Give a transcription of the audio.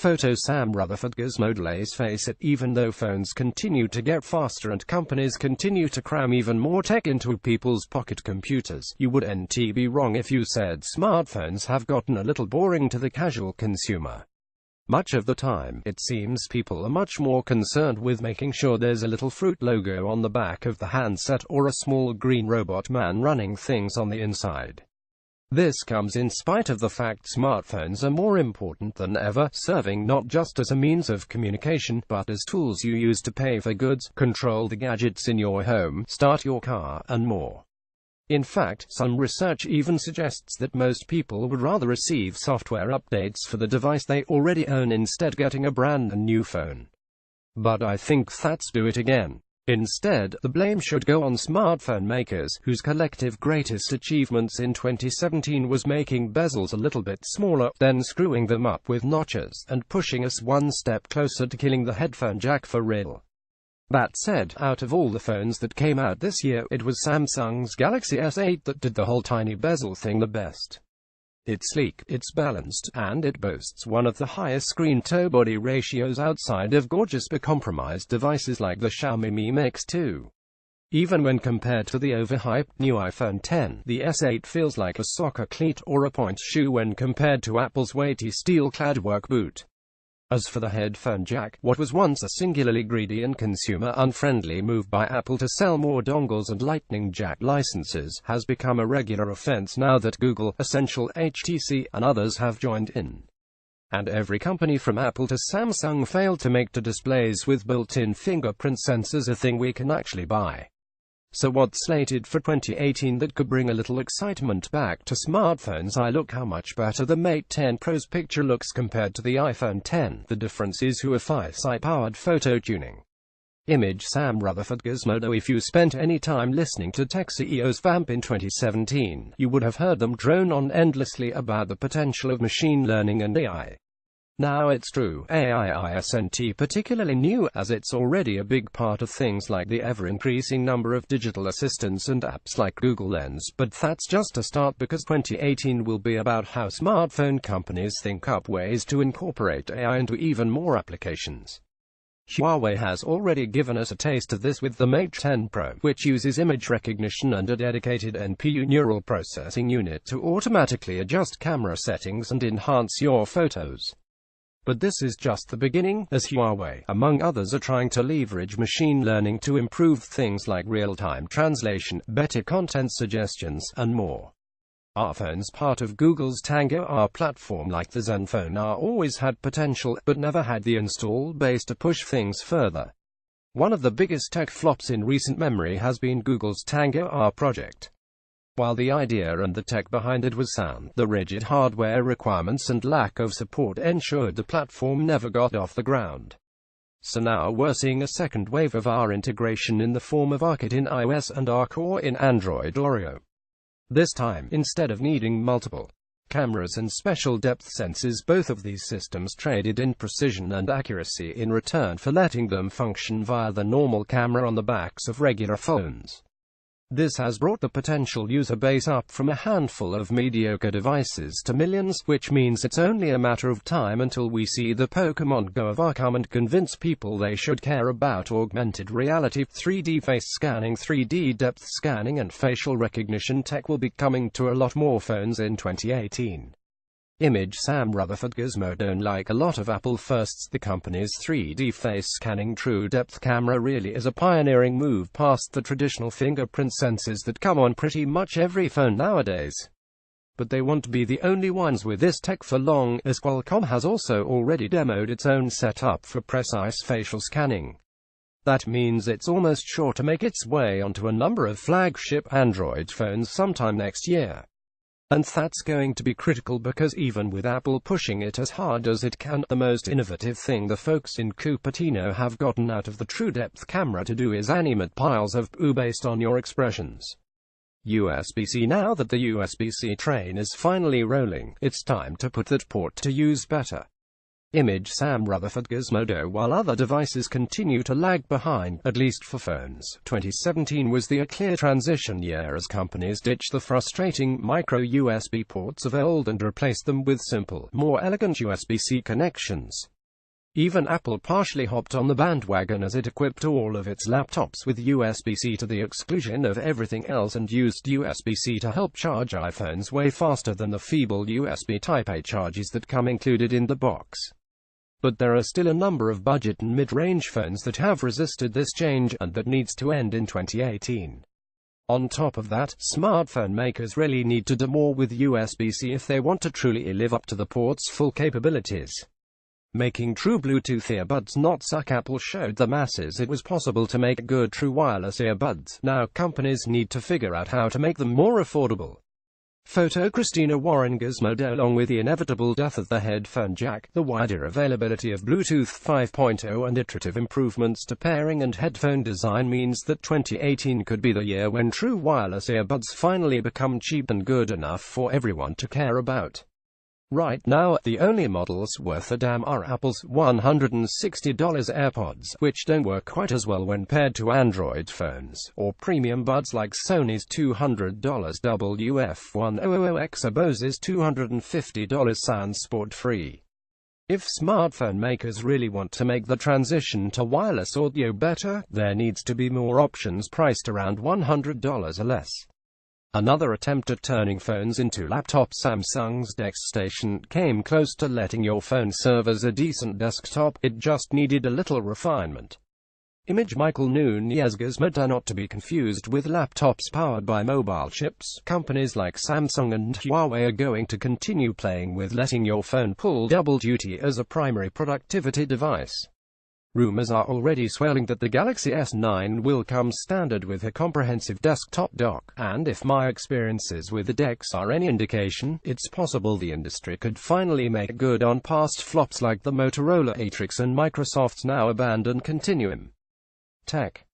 Photo Sam RutherfordGizmodoLet. Face it, even though phones continue to get faster and companies continue to cram even more tech into people's pocket computers, you wouldn't be wrong if you said smartphones have gotten a little boring to the casual consumer. Much of the time, it seems people are much more concerned with making sure there's a little fruit logo on the back of the handset or a small green robot man running things on the inside. This comes in spite of the fact smartphones are more important than ever, serving not just as a means of communication, but as tools you use to pay for goods, control the gadgets in your home, start your car, and more. In fact, some research even suggests that most people would rather receive software updates for the device they already own instead getting a brand new phone. But I think that's do it again. Instead, the blame should go on smartphone makers, whose collective greatest achievements in 2017 was making bezels a little bit smaller, then screwing them up with notches, and pushing us one step closer to killing the headphone jack for real. That said, out of all the phones that came out this year, it was Samsung's Galaxy S8 that did the whole tiny bezel thing the best. It's sleek, it's balanced, and it boasts one of the highest screen-to-body ratios outside of gorgeous but compromised devices like the Xiaomi Mi Mix 2. Even when compared to the overhyped new iPhone X, the S8 feels like a soccer cleat or a pointe shoe when compared to Apple's weighty steel-clad work boot. As for the headphone jack, what was once a singularly greedy and consumer-unfriendly move by Apple to sell more dongles and Lightning jack licenses, has become a regular offense now that Google, Essential, HTC, and others have joined in. And every company from Apple to Samsung failed to make the displays with built-in fingerprint sensors a thing we can actually buy. So what's slated for 2018 that could bring a little excitement back to smartphones? Look how much better the Mate 10 Pro's picture looks compared to the iPhone X. The difference is Wi-Fi-powered photo tuning. Image Sam RutherfordGizmodo. If you spent any time listening to tech CEOs vamp in 2017, you would have heard them drone on endlessly about the potential of machine learning and AI. Now it's true, AI isn't particularly new, as it's already a big part of things like the ever-increasing number of digital assistants and apps like Google Lens, but that's just a start, because 2018 will be about how smartphone companies think up ways to incorporate AI into even more applications. Huawei has already given us a taste of this with the Mate 10 Pro, which uses image recognition and a dedicated NPU neural processing unit to automatically adjust camera settings and enhance your photos. But this is just the beginning, as Huawei, among others, are trying to leverage machine learning to improve things like real-time translation, better content suggestions, and more. Our phones, part of Google's Tango R platform, like the Zenfone R, always had potential, but never had the install base to push things further. One of the biggest tech flops in recent memory has been Google's Tango R project. While the idea and the tech behind it was sound, the rigid hardware requirements and lack of support ensured the platform never got off the ground. So now we're seeing a second wave of R integration in the form of RKit in iOS and RCore in Android Oreo. This time, instead of needing multiple cameras and special depth sensors, both of these systems traded in precision and accuracy in return for letting them function via the normal camera on the backs of regular phones. This has brought the potential user base up from a handful of mediocre devices to millions, which means it's only a matter of time until we see the Pokemon Go of R come and convince people they should care about augmented reality. 3D face scanning, 3D depth scanning, and facial recognition tech will be coming to a lot more phones in 2018. Image Sam RutherfordGizmodo. Like a lot of Apple firsts, the company's 3D face scanning true depth camera really is a pioneering move past the traditional fingerprint sensors that come on pretty much every phone nowadays. But they won't be the only ones with this tech for long, as Qualcomm has also already demoed its own setup for precise facial scanning. That means it's almost sure to make its way onto a number of flagship Android phones sometime next year. And that's going to be critical, because even with Apple pushing it as hard as it can, the most innovative thing the folks in Cupertino have gotten out of the true depth camera to do is animate piles of poo based on your expressions. USB-C. Now that the USB-C train is finally rolling, it's time to put that port to use better. Image Sam RutherfordGizmodo. While other devices continue to lag behind, at least for phones, 2017 was the clear transition year as companies ditched the frustrating micro USB ports of old and replaced them with simple, more elegant USB-C connections. Even Apple partially hopped on the bandwagon as it equipped all of its laptops with USB-C to the exclusion of everything else and used USB-C to help charge iPhones way faster than the feeble USB Type-A charges that come included in the box. But there are still a number of budget and mid-range phones that have resisted this change, and that needs to end in 2018. On top of that, smartphone makers really need to do more with USB-C if they want to truly live up to the port's full capabilities. Making true Bluetooth earbuds not suck. Apple showed the masses it was possible to make good true wireless earbuds. Now companies need to figure out how to make them more affordable. Photo Christina Warren Gizmodo. Along with the inevitable death of the headphone jack, the wider availability of Bluetooth 5.0 and iterative improvements to pairing and headphone design means that 2018 could be the year when true wireless earbuds finally become cheap and good enough for everyone to care about. Right now, the only models worth a damn are Apple's $160 AirPods, which don't work quite as well when paired to Android phones, or premium buds like Sony's $200 WF-1000X or Bose's $250 Sound Sport Free. If smartphone makers really want to make the transition to wireless audio better, there needs to be more options priced around $100 or less. Another attempt at turning phones into laptops. Samsung's DeXStation came close to letting your phone serve as a decent desktop. It just needed a little refinement. Image Michael Nunez. Gizmodo, not to be confused with laptops powered by mobile chips. Companies like Samsung and Huawei are going to continue playing with letting your phone pull double duty as a primary productivity device. Rumors are already swelling that the Galaxy S9 will come standard with a comprehensive desktop dock, and if my experiences with the DeX are any indication, it's possible the industry could finally make good on past flops like the Motorola Atrix and Microsoft's now abandoned Continuum. Tech.